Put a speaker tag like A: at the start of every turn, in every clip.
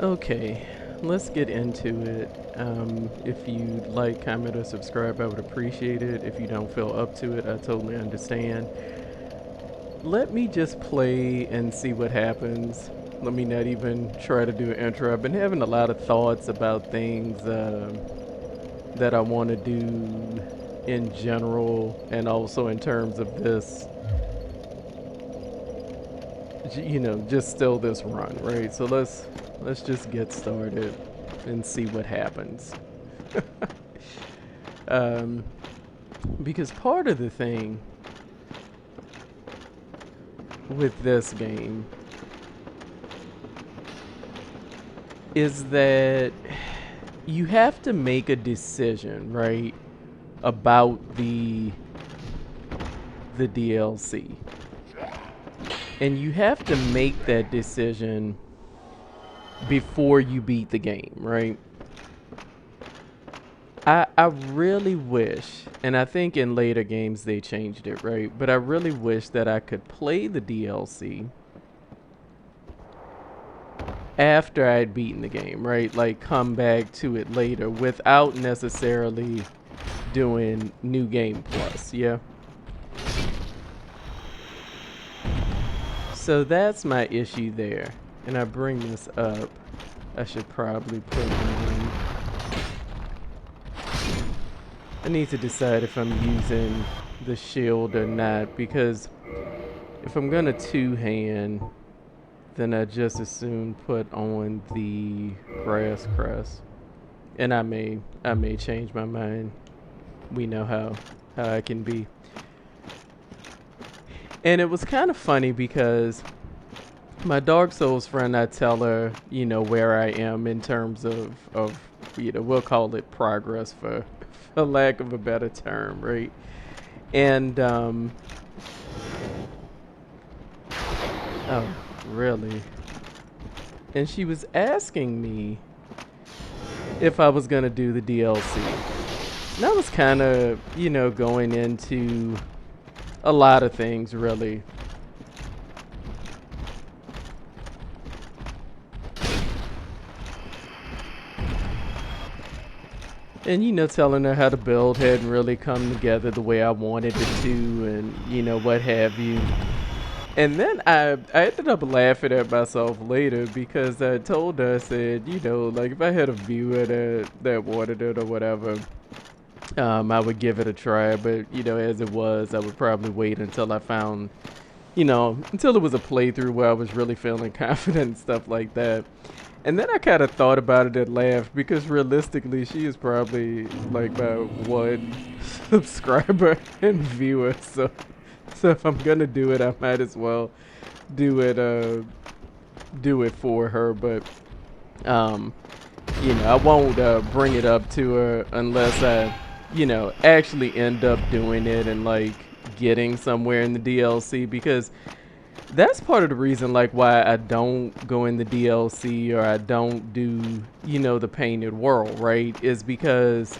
A: Okay, let's get into it. If you like, comment, or subscribe, I would appreciate it. If you don't feel up to it, I totally understand. Let me just play and see what happens. Let me not even try to do an intro. I've been having a lot of thoughts about things that I want to do in general, and also in terms of this, just still this run, right? So let's just get started and see what happens. um, because part of the thing with this game is that you have to make a decision, right, about the DLC. And you have to make that decision before you beat the game, right? I really wish, and I think in later games they changed it, right? But I really wish that I could play the DLC after I'd beaten the game, right? Like come back to it later without necessarily doing New Game Plus, yeah? So that's my issue there. And I bring this up. I should probably put it in. I need to decide if I'm using the shield or not, because if I'm gonna two-hand, then I just as soon put on the grass crest. And I may change my mind. We know how I can be. And it was kind of funny because my Dark Souls friend, I tell her, where I am in terms of we'll call it progress for lack of a better term, right? And oh, really? And she was asking me if I was gonna do the DLC. And I was kind of, going into a lot of things, really. And, telling her how the build hadn't really come together the way I wanted it to, and, what have you. And then I ended up laughing at myself later because I told her, I said, like if I had a viewer that wanted it or whatever, I would give it a try. But, as it was, I would probably wait until I found, until it was a playthrough where I was really feeling confident and stuff like that. And then I kind of thought about it and laughed because realistically, she is probably like my one subscriber and viewer. So if I'm gonna do it, I might as well do it for her. But I won't bring it up to her unless I, actually end up doing it and like getting somewhere in the DLC, because that's part of the reason, like, why I don't go in the DLC or I don't do, the painted world, right? Is because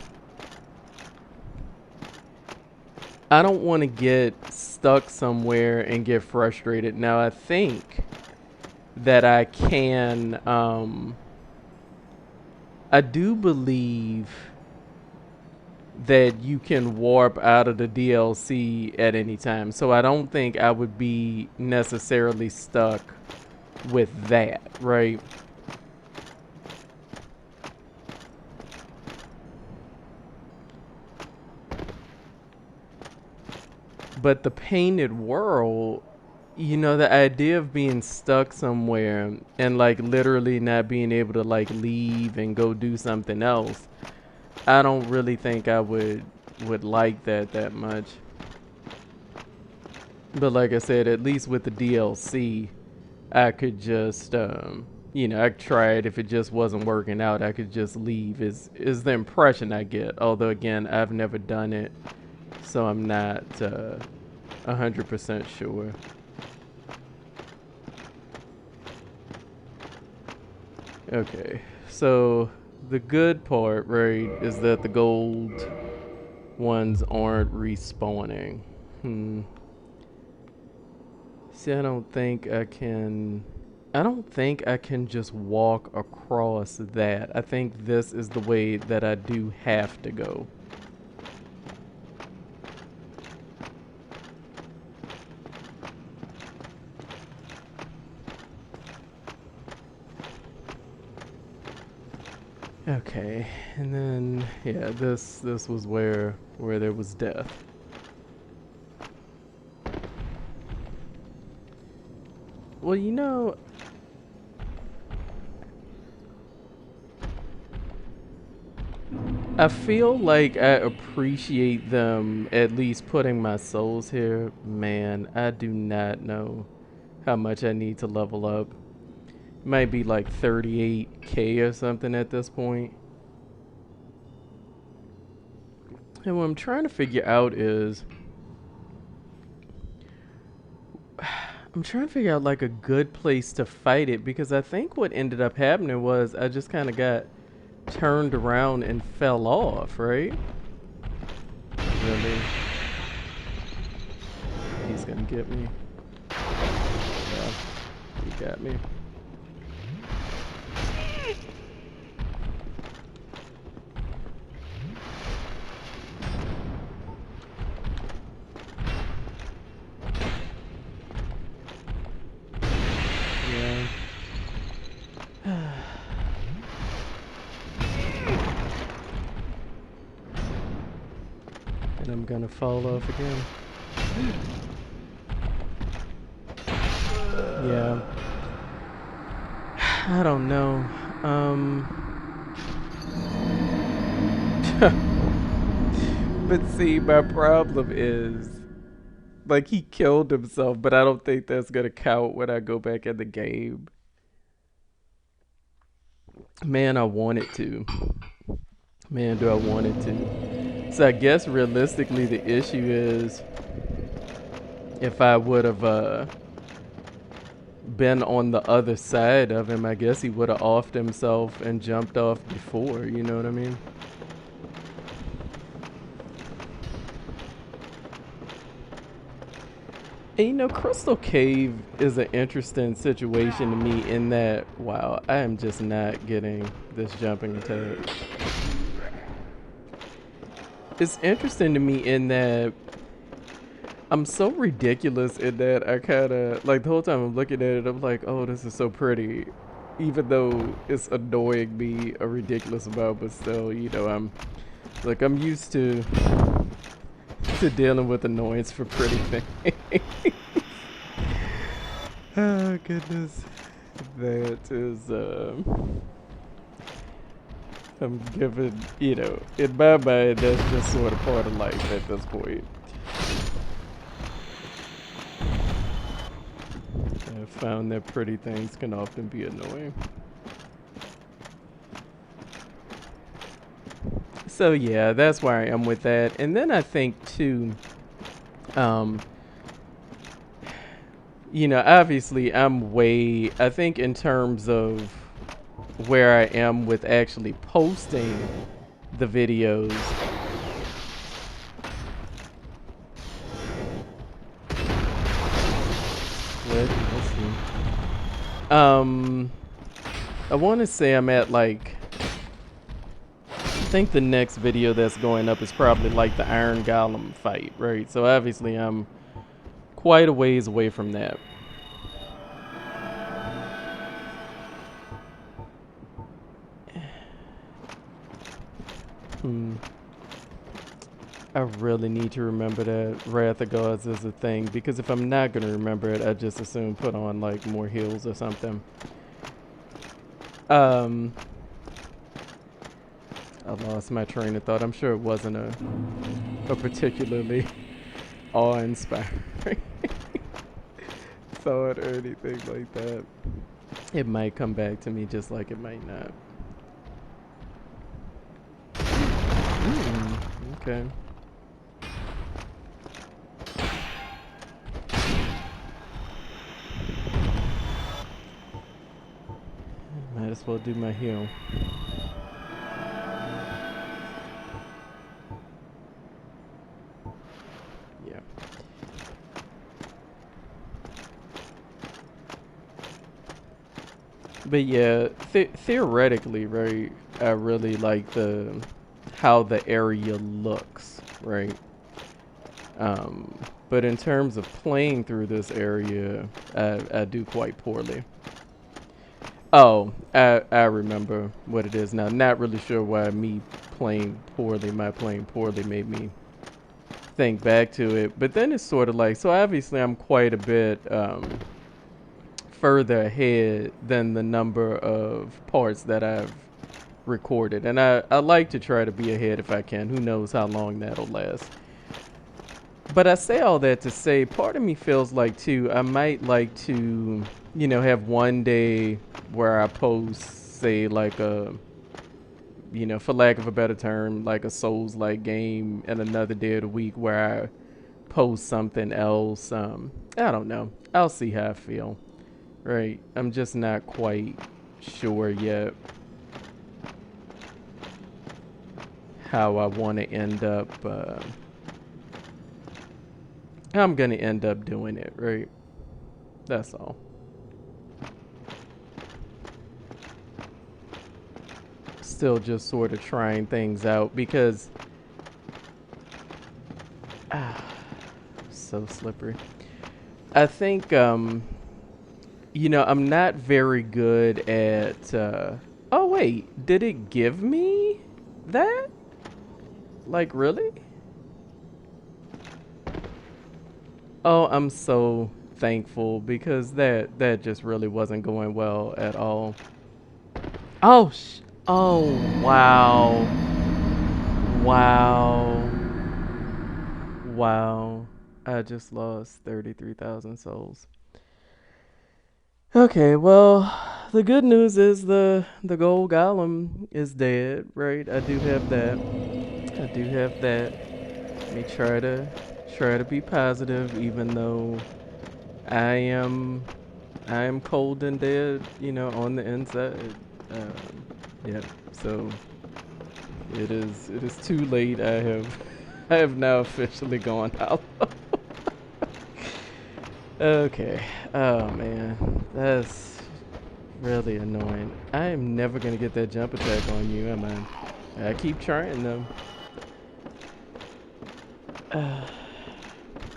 A: I don't want to get stuck somewhere and get frustrated. Now, I think that I can, I do believe that you can warp out of the DLC at any time. So I don't think I would be necessarily stuck with that, right? But the painted world, the idea of being stuck somewhere and like literally not being able to like leave and go do something else, I don't really think I would like that much. But like I said, at least with the DLC, I could just I tried. If it just wasn't working out, I could just leave. Is the impression I get. Although again, I've never done it, so I'm not 100% sure. Okay, so the good part, right, is that the gold ones aren't respawning. See, I don't think I can I don't think I can just walk across that. I think this is the way that I do have to go. Okay, and then yeah, this was where there was death. Well, you know, I feel like I appreciate them at least putting my souls here. Man, I do not know how much I need to level up. It might be like 38k or something at this point. And what I'm trying to figure out is I'm trying to figure out like a good place to fight it, because I think what ended up happening was I just kind of got turned around and fell off, right? Really? He's gonna get me. Yeah, he got me. Yeah. And I'm gonna fall off again. Yeah. I don't know. But see, my problem is, like, he killed himself, but I don't think that's gonna count when I go back in the game. Man, I wanted to. Man, do I want it to. So I guess realistically the issue is if I would have been on the other side of him, I guess he would have offed himself and jumped off before, you know what I mean? And you know, Crystal Cave is an interesting situation to me in that, wow, I am just not getting this jumping attack. It's interesting to me in that I'm so ridiculous in that I kind of, like, the whole time I'm looking at it, I'm like, oh, this is so pretty. Even though it's annoying me a ridiculous amount, but still, you know, I'm used to dealing with annoyance for pretty things. Oh, goodness. That is, I'm giving, you know, in my mind, that's just sort of part of life at this point. I found that pretty things can often be annoying. So yeah, that's where I am with that. And then I think too, um, you know, obviously I think in terms of where I am with actually posting the videos. Let's see. I want to say I'm at like, I think the next video that's going up is probably like the Iron Golem fight, right? So obviously I'm quite a ways away from that. I really need to remember that Wrath of Gods is a thing, because if I'm not going to remember it, I just assume put on like more heals or something. I lost my train of thought. I'm sure it wasn't a particularly awe-inspiring thought or anything like that. It might come back to me just like it might not. Okay. Might as well do my heal. Yeah. But yeah, theoretically, right? I really like how the area looks, right? Um, but in terms of playing through this area, I do quite poorly. Oh, I remember what it is now. Not really sure why my playing poorly made me think back to it. But then it's sort of like, so obviously I'm quite a bit further ahead than the number of parts that I've recorded. And I like to try to be ahead if I can. Who knows how long that'll last. But I say all that to say, part of me feels like, too, I might like to, have one day where I post, say, like for lack of a better term, like a Souls-like game, and another day of the week where I post something else. I don't know. I'll see how I feel. Right? I'm just not quite sure yet how I want to end up. I'm gonna end up doing it, right? That's all. Still just sort of trying things out because so slippery. I think I'm not very good at oh wait, did it give me that? Like really? Oh, I'm so thankful because that just really wasn't going well at all. Oh oh wow. Wow. Wow. I just lost 33,000 souls. Okay, well, the good news is the gold golem is dead, right? I do have that. I do have that. Let me try to be positive, even though I am I am cold and dead, on the inside. Yeah. So it is too late. I have now officially gone out. Okay. Oh man, that's really annoying. I am never gonna get that jump attack on you, am I? I keep trying though.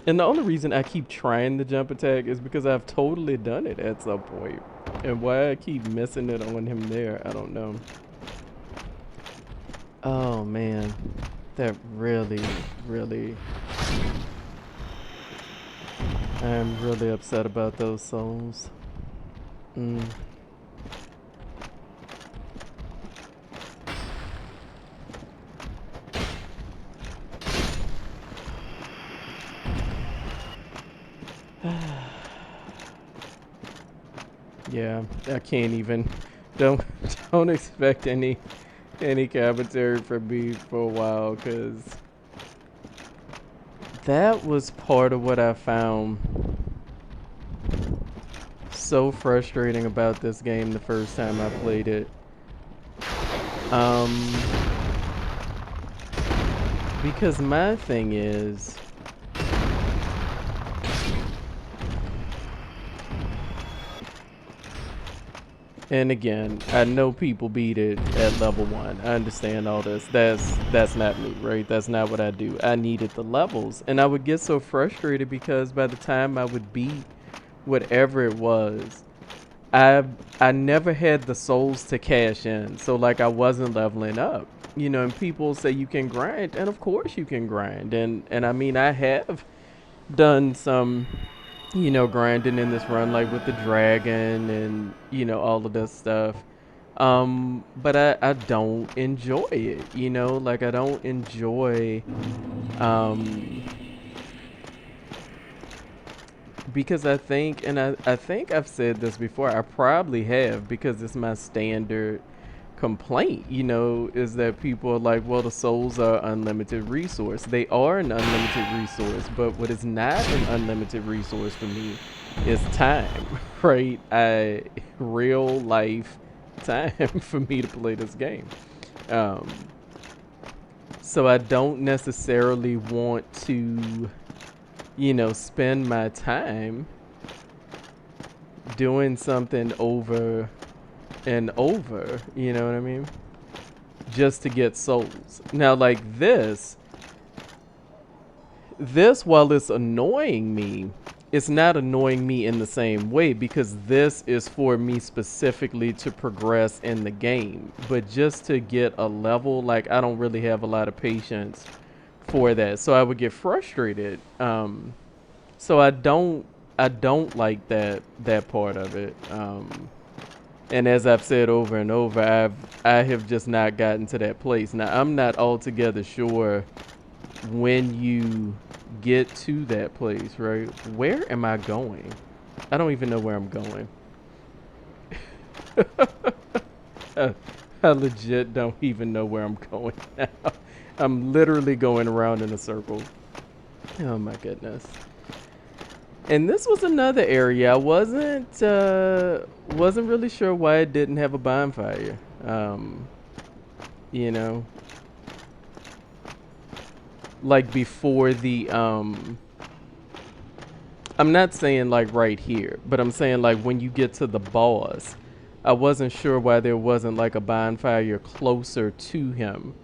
A: And the only reason I keep trying the jump attack is because I've totally done it at some point. And why I keep missing it on him there, I don't know. Oh man, that really, I'm really upset about those souls. Mm. Yeah, I can't even. Don't don't expect any commentary from me for a while, cause that was part of what I found so frustrating about this game the first time I played it. Because my thing is, and again, I know people beat it at level 1. I understand all this. That's not me, right? That's not what I do. I needed the levels, and I would get so frustrated because by the time I would beat whatever it was, I never had the souls to cash in. So like I wasn't leveling up. And people say you can grind, and of course you can grind. And I mean I have done some grinding in this run, like with the dragon and, all of this stuff. But I don't enjoy it, like I don't enjoy, because I think, and I think I've said this before, I probably have, because it's my standard complaint, is that people are like, well, the souls are unlimited resource. They are an unlimited resource, but what is not an unlimited resource for me is time, right? Real life time for me to play this game. So I don't necessarily want to, spend my time doing something over and over, you know what I mean? Just to get souls. Now, like this, while it's annoying me, it's not annoying me in the same way because this is for me specifically to progress in the game. But just to get a level, like I don't really have a lot of patience for that. So I would get frustrated. So I don't like that part of it. And as I've said over and over, I have just not gotten to that place. Now I'm not altogether sure when you get to that place, right? Where am I going? I don't even know where I'm going. I legit don't even know where I'm going now. I'm literally going around in a circle. Oh my goodness. And this was another area I wasn't really sure why it didn't have a bonfire. You know, like before the I'm not saying like right here, but I'm saying like when you get to the boss, I wasn't sure why there wasn't like a bonfire closer to him.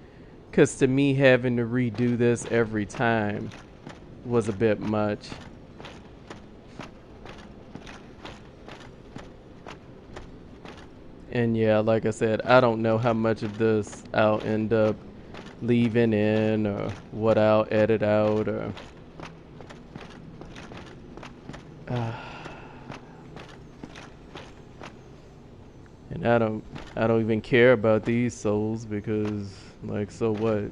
A: Cause to me having to redo this every time was a bit much. And yeah, like I said, I don't know how much of this I'll end up leaving in or what I'll edit out or and I don't even care about these souls because like so what?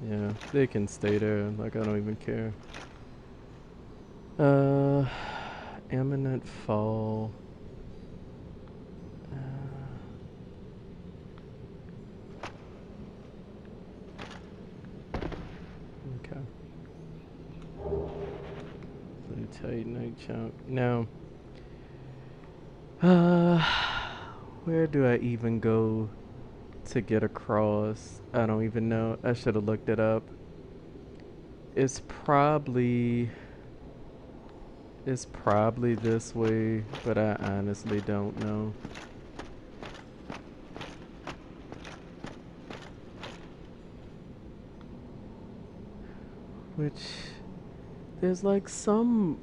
A: Yeah, they can stay there. Like I don't even care. Uh Imminent fall. Okay. Blue Titanite chunk. Now, uh, where do I even go to get across? I don't even know. I should have looked it up. It's probably this way, but I honestly don't know. Which there's like some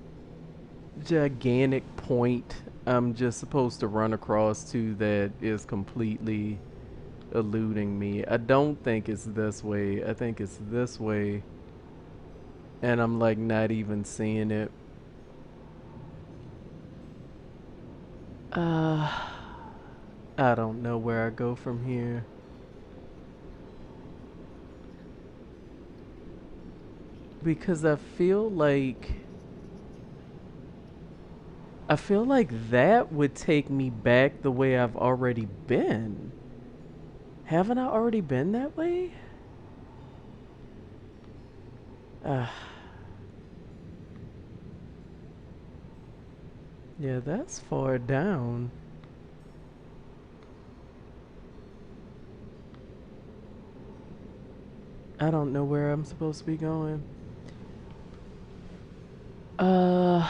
A: gigantic point I'm just supposed to run across to that is completely eluding me. I don't think it's this way. I think it's this way. And I'm like not even seeing it. I don't know where I go from here. Because I feel like that would take me back the way I've already been. Haven't I already been that way? Yeah, that's far down. I don't know where I'm supposed to be going. Uh,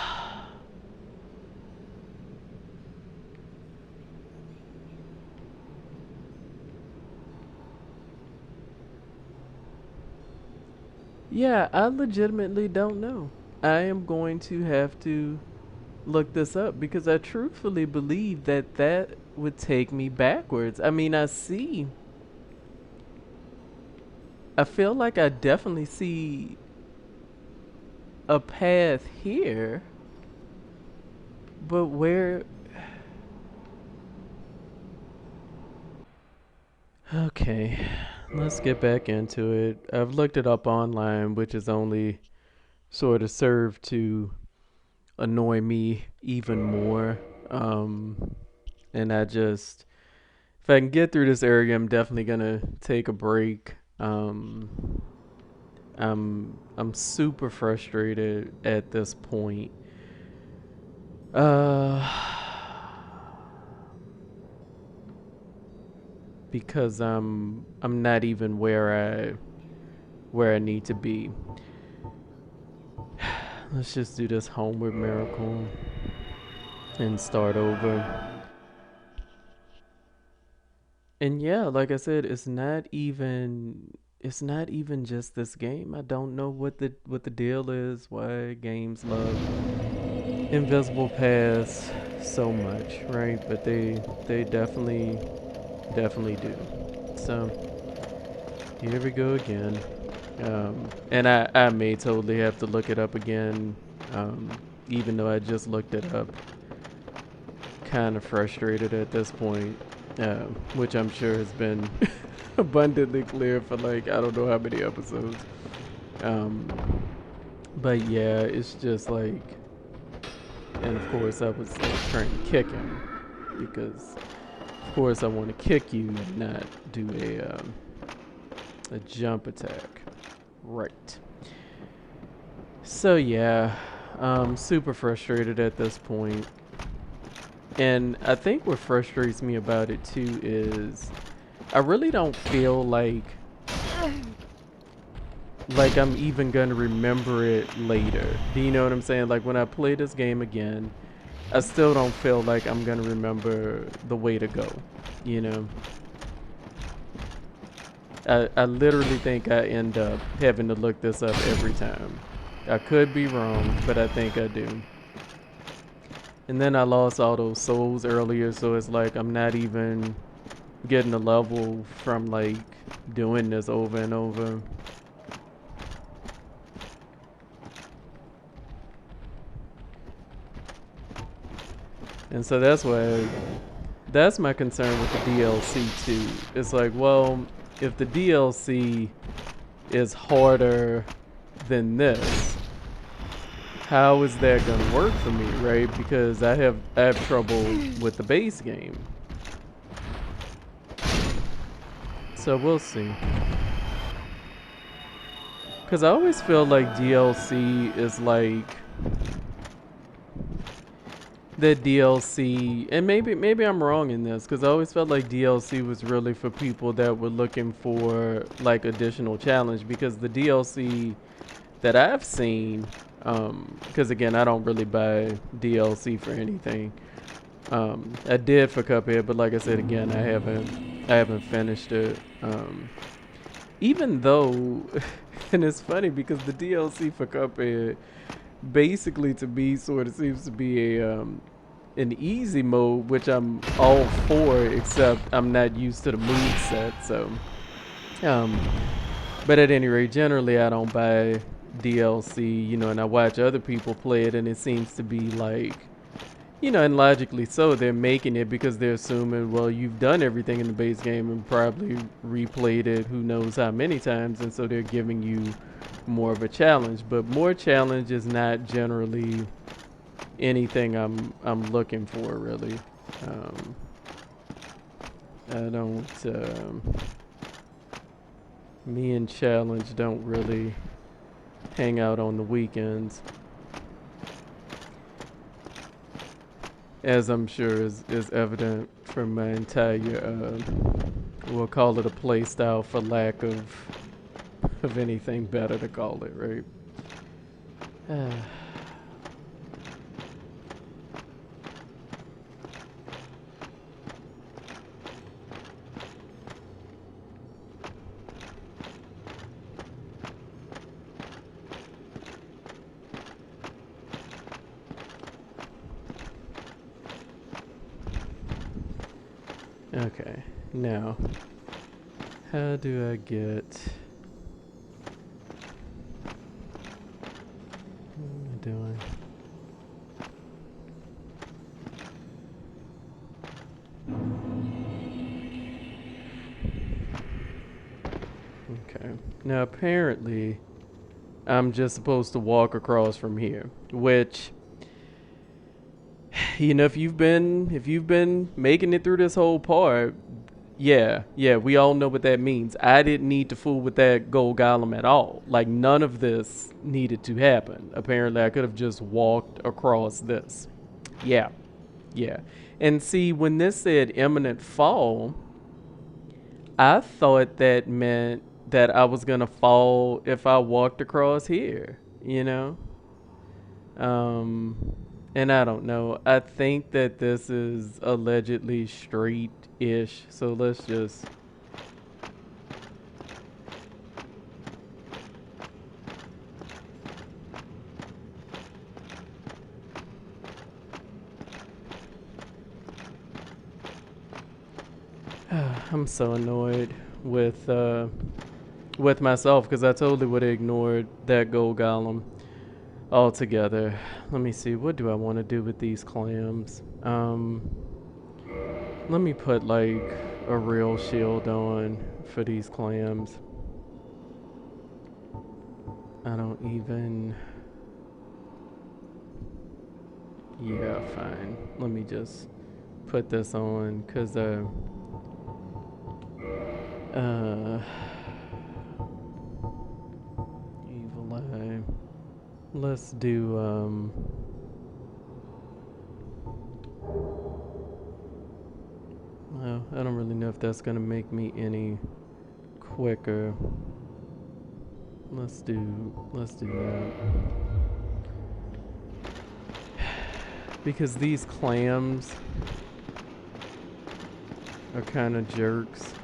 A: yeah, I legitimately don't know. I am going to have to look this up because I truthfully believe that that would take me backwards. I mean, I feel like I definitely see a path here, but where? Okay, let's get back into it. I've looked it up online, which is only sort of served to annoy me even more. And if I can get through this area, I'm definitely gonna take a break. I'm super frustrated at this point. Uh, because I'm not even where I need to be. Let's just do this homeward miracle. and start over. And yeah, like I said, it's not even just this game. I don't know what the deal is, why games love Invisible Pass so much, right? But they definitely do. So here we go again. And I may totally have to look it up again, even though I just looked it up. Kind of frustrated at this point, which I'm sure has been abundantly clear for like I don't know how many episodes. Um, but yeah, it's just like, and of course I was like, trying to kick him because of course I want to kick you and not do a jump attack, right? So yeah, super frustrated at this point. And I think what frustrates me about it too is I really don't feel like I'm even gonna remember it later. Do you know what I'm saying? Like when I play this game again, I still don't feel like I'm gonna remember the way to go. You know? I literally think I end up having to look this up every time. I could be wrong, but I think I do. And then I lost all those souls earlier, so it's like I'm not even getting a level from like doing this over and over. And so that's my concern with the DLC too. It's like, well, if the DLC is harder than this, how is that gonna work for me, right? Because I have trouble with the base game. So we'll see. Cause I always feel like DLC is like the DLC, and maybe I'm wrong in this, because I always felt like DLC was really for people that were looking for like additional challenge. Because the DLC that I've seen, because again I don't really buy DLC for anything. I did for Cuphead, but like I said again, I haven't finished it. Even though, and it's funny because the DLC for Cuphead basically to me sort of seems to be an easy mode, which I'm all for, except I'm not used to the move set. So, um, but at any rate, generally I don't buy DLC, and I watch other people play it, and it seems to be like, and logically so, they're making it because they're assuming, well, you've done everything in the base game and probably replayed it who knows how many times, and so they're giving you more of a challenge. But more challenge is not generally anything I'm looking for, really. I don't. Me and challenge don't really hang out on the weekends, as I'm sure is evident from my entire, we'll call it a play style for lack of anything better to call it, right? Okay, now, how do I get... What am I doing? Okay, now apparently I'm just supposed to walk across from here, which... if you've been making it through this whole part, yeah, we all know what that means. I didn't need to fool with that gold golem at all. Like, none of this needed to happen. Apparently, I could have just walked across this. Yeah. And see, when this said imminent fall, I thought that meant that I was gonna fall if I walked across here, you know? Um, And I don't know. I think that this is allegedly street-ish. So let's just... I'm so annoyed with myself because I totally would have ignored that gold golem altogether. Let me see. What do I want to do with these clams? Let me put like a real shield on for these clams. I don't even... Yeah, fine. Let me just put this on because evil eye. Let's do well, I don't really know if that's gonna make me any quicker. Let's do that. Because these clams are kind of jerks.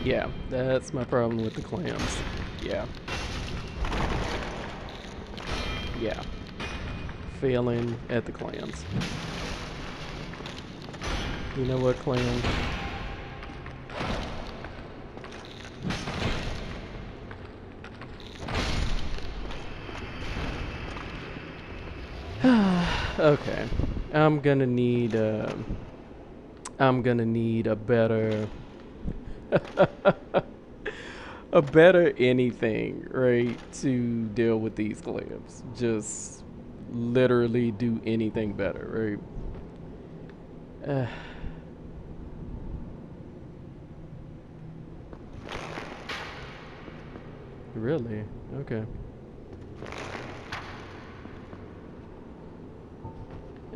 A: Yeah, that's my problem with the clams. Yeah. Yeah. Failing at the clams. You know what, clam? Okay. I'm gonna need a better a better anything, right, to deal with these clams. Just literally do anything better, right? Really? Okay.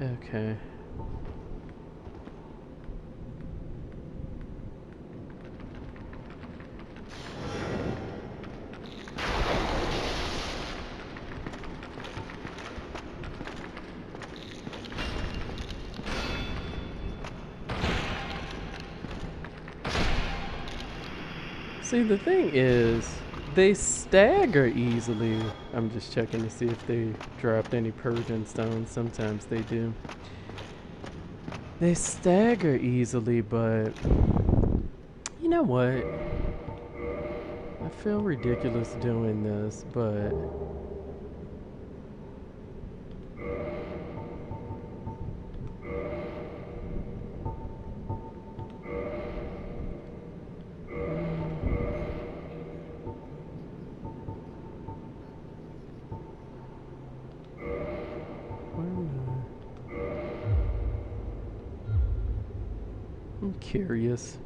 A: Okay. See, the thing is, they stagger easily. I'm just checking to see if they dropped any purging stones. Sometimes they do. They stagger easily, but you know what? I feel ridiculous doing this, but I'm curious.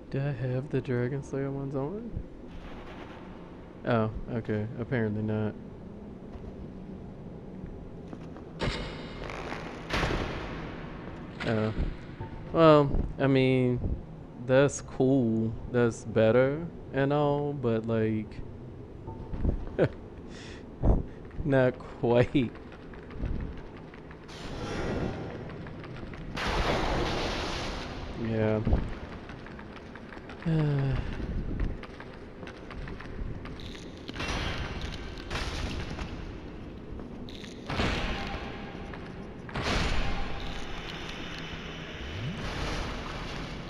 A: Do I have the Dragon Slayer ones on? Oh, okay. Apparently not. Oh. Well, I mean, that's cool. That's better and all, but like, not quite. Yeah.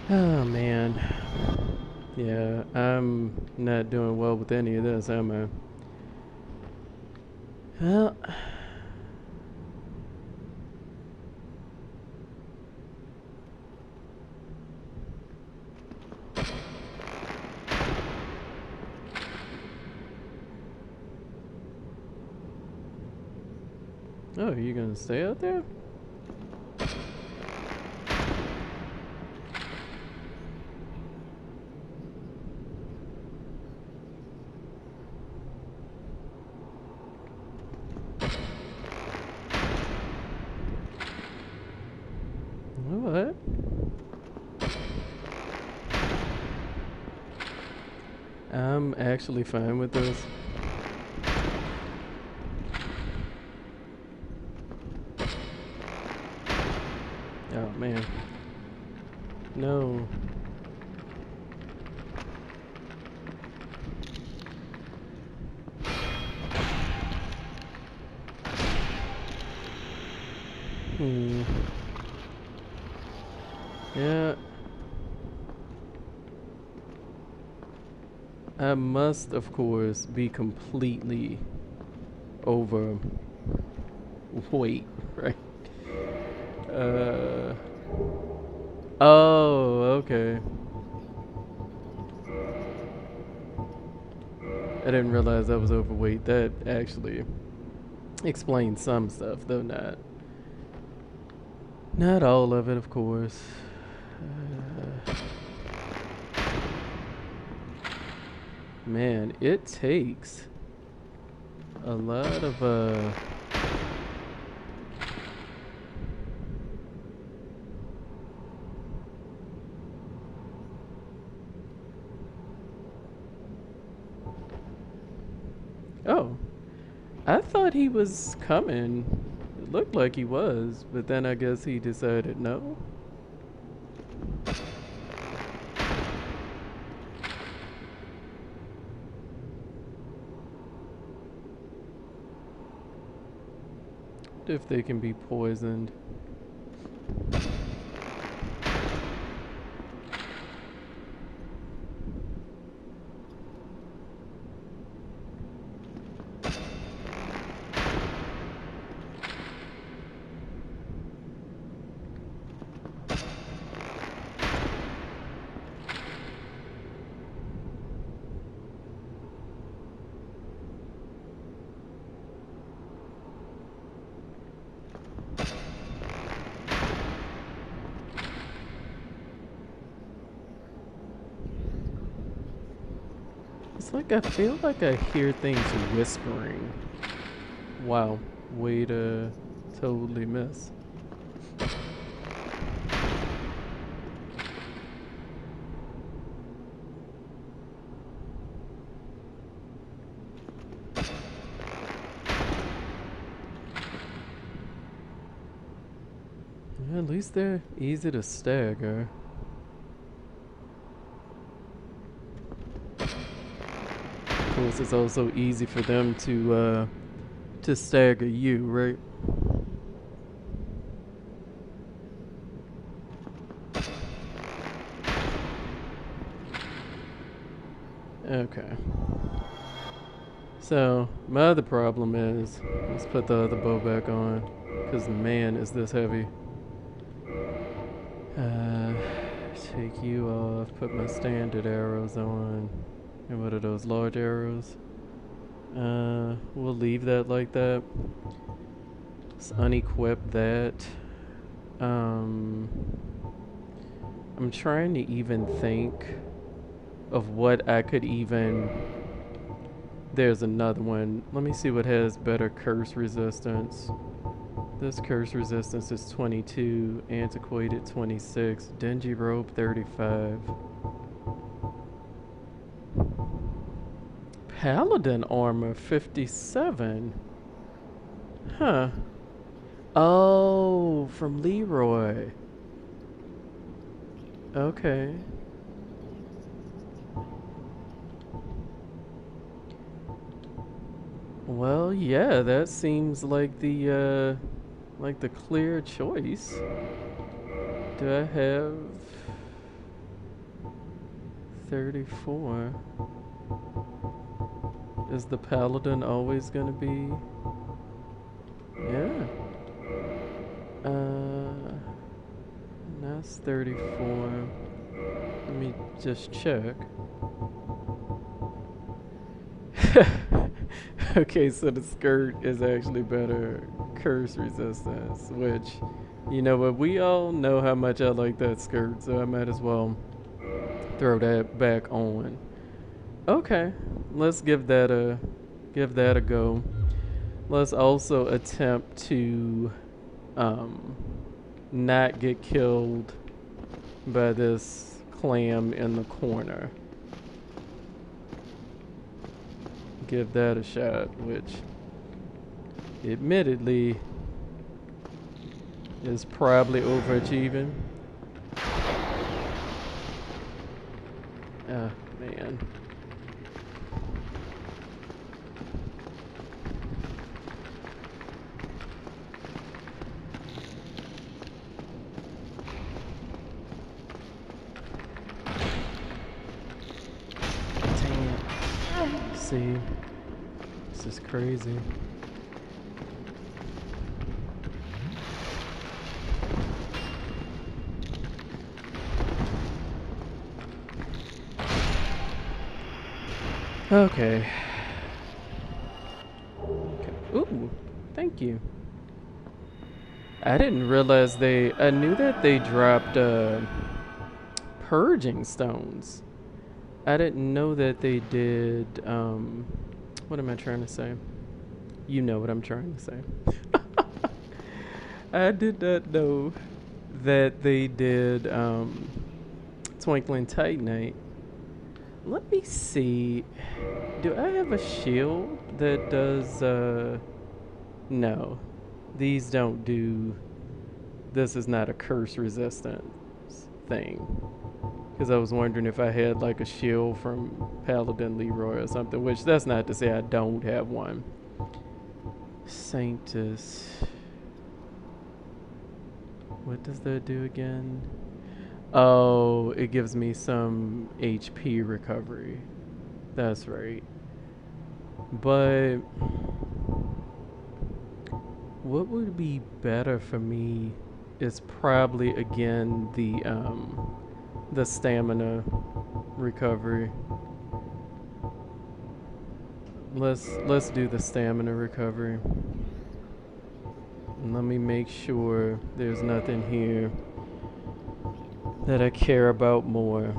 A: Oh man. Yeah, I'm not doing well with any of this, am I? Well, Oh, are you gonna stay out there? What? I'm actually fine with this. Oh man. No. Yeah. I must, of course, be completely overweight, right? Uh. Oh, okay. I didn't realize I was overweight. That actually explains some stuff, though not all of it, of course. Man, it takes a lot of Oh, I thought he was coming. It looked like he was, but then I guess he decided no. If they can be poisoned. It's like I feel like I hear things whispering. Wow, way to totally miss. Yeah, at least they're easy to stagger. Of course, it's also easy for them to stagger you, right? Okay. So, my other problem is, let's put the other bow back on, because man, is this heavy. Take you off, put my standard arrows on. And what are those, large arrows? We'll leave that like that. Let's unequip that. I'm trying to even think of what I could even... There's another one. Let me see what has better curse resistance. This curse resistance is 22, antiquated 26, dingy robe 35. Paladin armor 57. Huh. Oh, from Leroy. Okay. Well, yeah, that seems like the clear choice. Do I have 34? Is the paladin always gonna be? Yeah. That's 34. Let me just check. Okay, so the skirt is actually better curse resistance, which, you know what, we all know how much I like that skirt, so I might as well throw that back on. Okay, let's give that a go. Let's also attempt to um, not get killed by this clam in the corner. Give that a shot, which admittedly is probably overachieving. Ah, man. See, this is crazy. Okay. Ooh, thank you. I didn't realize I knew that they dropped purging stones. I didn't know that they did, what am I trying to say? You know what I'm trying to say. I did not know that they did, Twinkling Titanite. Let me see. Do I have a shield that does, no. These don't do, this is not a curse resistance thing. Because I was wondering if I had like a shield from Paladin Leroy or something, which that's not to say I don't have one. Sanctus. What does that do again? Oh, it gives me some HP recovery. That's right. But what would be better for me is probably again the stamina recovery. Let's do the stamina recovery. And let me make sure there's nothing here that I care about more.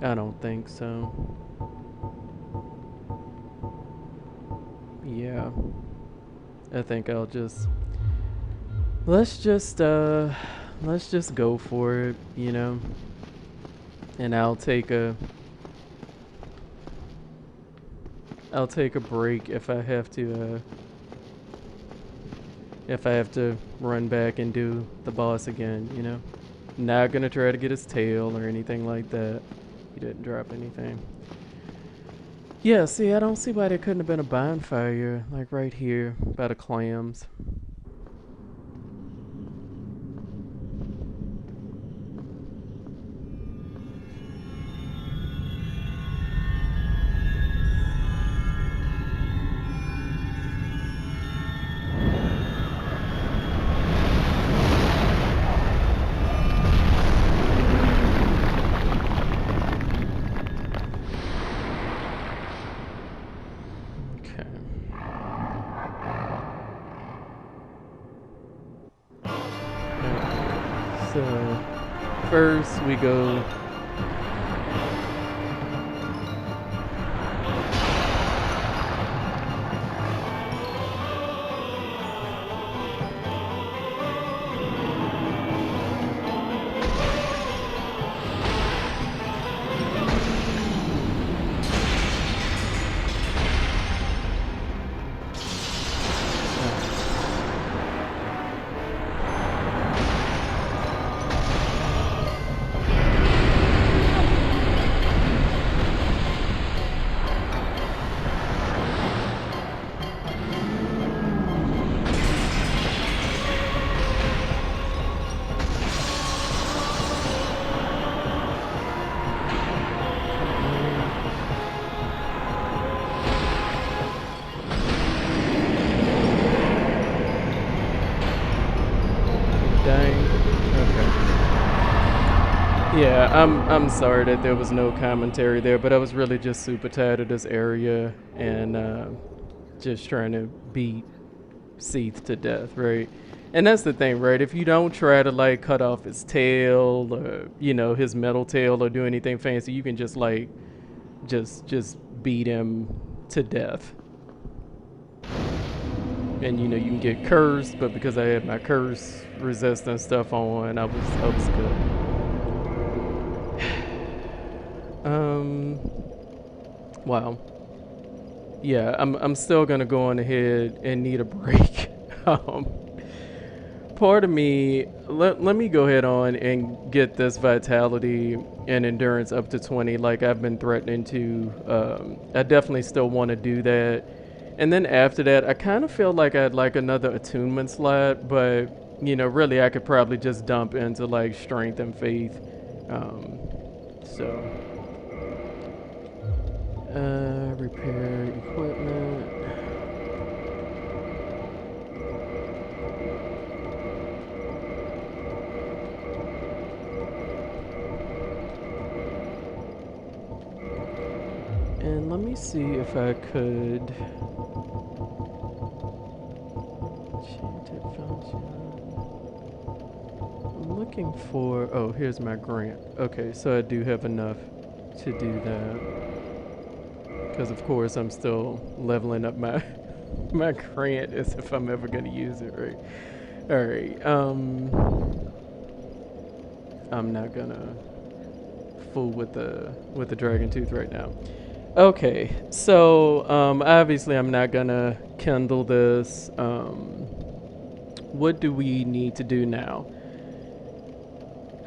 A: I don't think so. Yeah. I think I'll just let's just go for it, you know. And I'll take a break if I have to run back and do the boss again, you know. Not gonna try to get his tail or anything like that. He didn't drop anything. Yeah, see, I don't see why there couldn't have been a bonfire, like right here, by the clams. So, first we go. Yeah, I'm sorry that there was no commentary there, but I was really just super tired of this area and just trying to beat Seath to death, right? And that's the thing, right? If you don't try to like cut off his tail or his metal tail or do anything fancy, you can just like just beat him to death. And you can get cursed, but because I had my curse resistant stuff on, I was good. Wow. Yeah, I'm still gonna go on ahead and need a break. um, Part of me, let me go ahead on and get this vitality and endurance up to 20 like I've been threatening to. I definitely still want to do that. And then after that, I kind of feel like I'd like another attunement slot, but really I could probably just dump into like strength and faith. Um, so, repair equipment. And let me see if I could. Enchanted fountain. I'm looking for. Oh, here's my grant. Okay, so I do have enough to do that. Because of course I'm still leveling up my my grant as if I'm ever gonna use it, right? All right. I'm not gonna fool with the dragon tooth right now. Okay, so obviously I'm not gonna kindle this. What do we need to do now?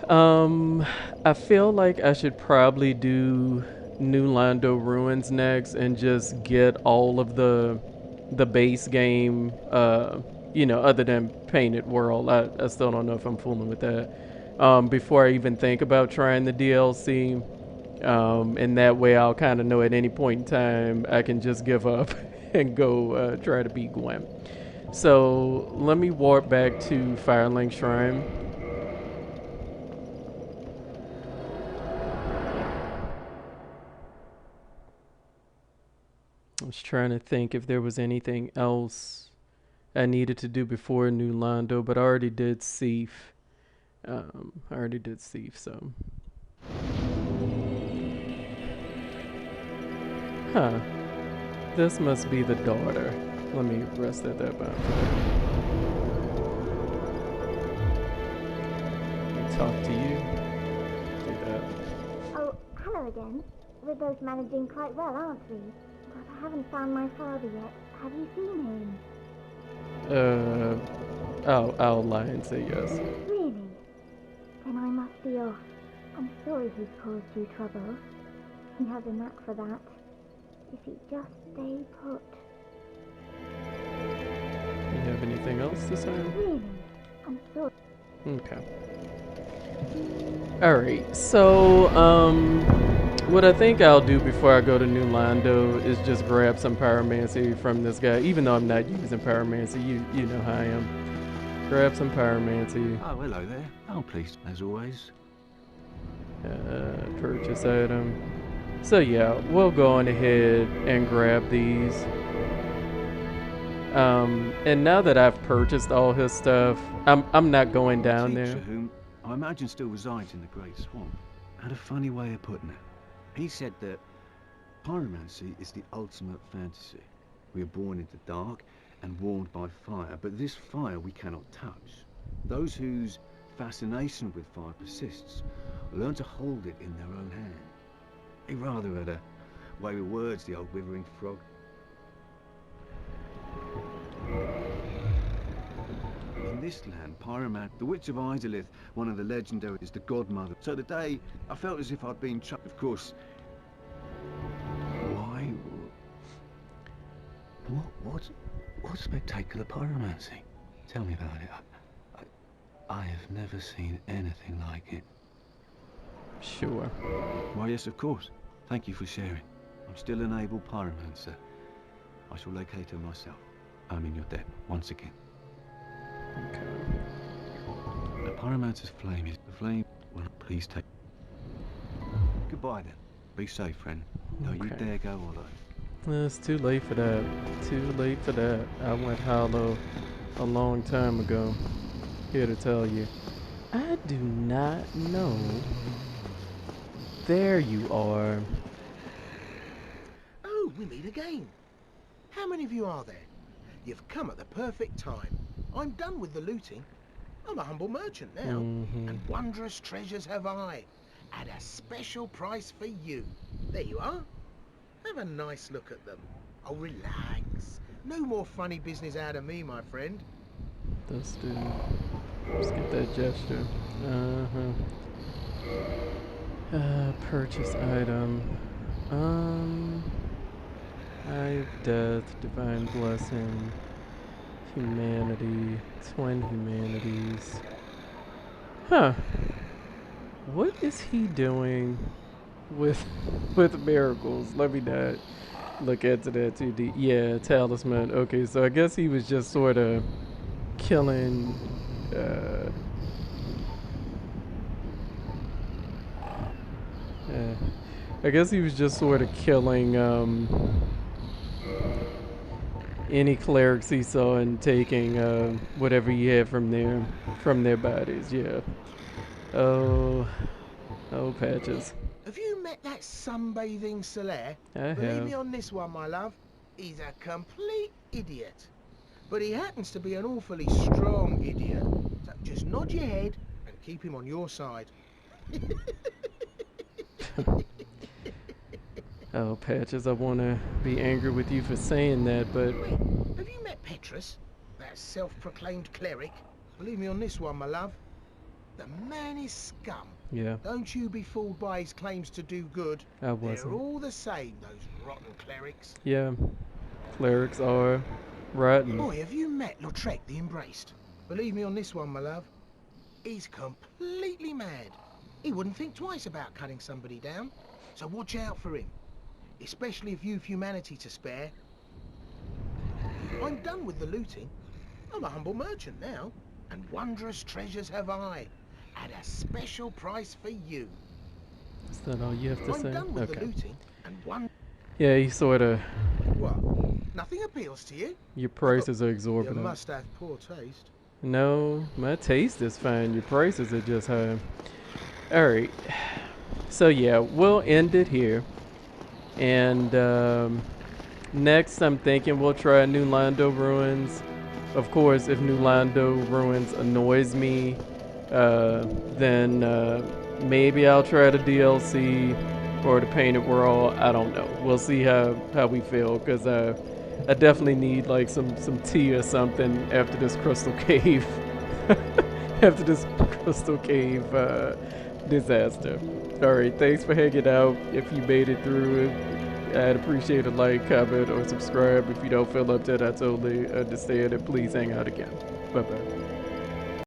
A: I feel like I should probably do New Lando Ruins next and just get all of the base game. Other than Painted World, I still don't know if I'm fooling with that. Before I even think about trying the DLC. And that way I'll kind of know at any point in time I can just give up and go try to beat Gwen. So let me warp back to Firelink Shrine. I was trying to think if there was anything else I needed to do before New Londo, but I already did Seath. So. Huh. This must be the daughter. Let me rest at that bonfire. Talk to you. Do that.
B: Oh, hello again. We're both managing quite well, aren't we? But I haven't found my father yet. Have you seen him?
A: I'll lie and say yes.
B: Really? Then I must be off. I'm sorry he's caused you trouble. He has a knack for that. If you just stay put.
A: You have anything else to say?
B: Really? I'm sorry.
A: Okay. Alright, so, what I think I'll do before I go to New Lando is just grab some pyromancy from this guy, even though I'm not using pyromancy. You know how I am. Grab some pyromancy.
C: Oh, hello there. Oh, pleased, as always.
A: Purchase item. So yeah, we'll go on ahead and grab these. And now that I've purchased all his stuff, I'm not going down there.
C: Whom I imagine still resides in the Great Swamp, had a funny way of putting it. He said that pyromancy is the ultimate fantasy. We are born into dark and warmed by fire, but this fire we cannot touch. Those whose fascination with fire persists learn to hold it in their own hand. He rather had a way with words, the old withering frog. In this land, Pyroman, the Witch of Izalith, one of the legendaries, the godmother. So today, I felt as if I'd been trapped, of course. Why? What spectacular pyromancy? Tell me about it. I have never seen anything like it.
A: Sure.
C: Why, yes, of course. Thank you for sharing. I'm still an able pyromancer. I shall locate her myself. I'm in your debt, once again.
A: Okay.
C: The pyromancer's flame is the flame. Well, please take. Goodbye then. Be safe, friend. Don't you
A: Okay.
C: dare go hollow.
A: It's too late for that. Too late for that. I went hollow a long time ago. Here to tell you. I do not know. There you are.
D: Oh, we meet again. How many of you are there? You've come at the perfect time. I'm done with the looting. I'm a humble merchant now, and wondrous treasures have I, at a special price for you. There you are. Have a nice look at them. Oh, relax. No more funny business out of me, my friend.
A: Let's do. Let's get that gesture. Purchase item. Eye of Death, Divine Blessing, Humanity, Twin Humanities. Huh. What is he doing with miracles? Let me not look into that too deep. Yeah, talisman. Okay, so I guess he was just sort of killing. I guess he was just sort of killing any clerics he saw and taking whatever he had from their bodies. Yeah. Oh, Patches.
D: Have you met that sunbathing Solaire?
A: I
D: Believe
A: have.
D: me on this one, my love. He's a complete idiot. But he happens to be an awfully strong idiot. So just nod your head and keep him on your side.
A: Oh, Patches, I want to be angry with you for saying that, but
D: Wait, have you met Petrus? That self-proclaimed cleric? Believe me on this one, my love. The man is scum.
A: yeah,
D: Don't you be fooled by his claims to do good.
A: I wasn't.
D: They're all the same, those rotten clerics.
A: Yeah, clerics are rotten.
D: Boy, have you met Lautrec the Embraced? Believe me on this one, my love. He's completely mad. He wouldn't think twice about cutting somebody down. So watch out for him. Especially if you've humanity to spare. I'm done with the looting. I'm a humble merchant now. And wondrous treasures have I. At a special price for you.
A: Is that all you have to
D: I'm
A: say?
D: done with the
A: Okay.
D: looting. And one...
A: Yeah, he sort of.
D: What? Nothing appeals to you?
A: Your prices are
D: You
A: exorbitant.
D: must have poor taste.
A: No, my taste is fine. Your prices are just high. Alright. So yeah, we'll end it here. And next I'm thinking we'll try New Londo Ruins. Of course, if New Londo Ruins annoys me, then maybe I'll try the DLC or the Painted World. I don't know. We'll see how we feel, because I definitely need like some tea or something after this Crystal Cave. After this Crystal Cave disaster. Alright, thanks for hanging out. If you made it through it, I'd appreciate a like, comment, or subscribe. If you don't feel up to it, I totally understand, and please hang out again. Bye bye.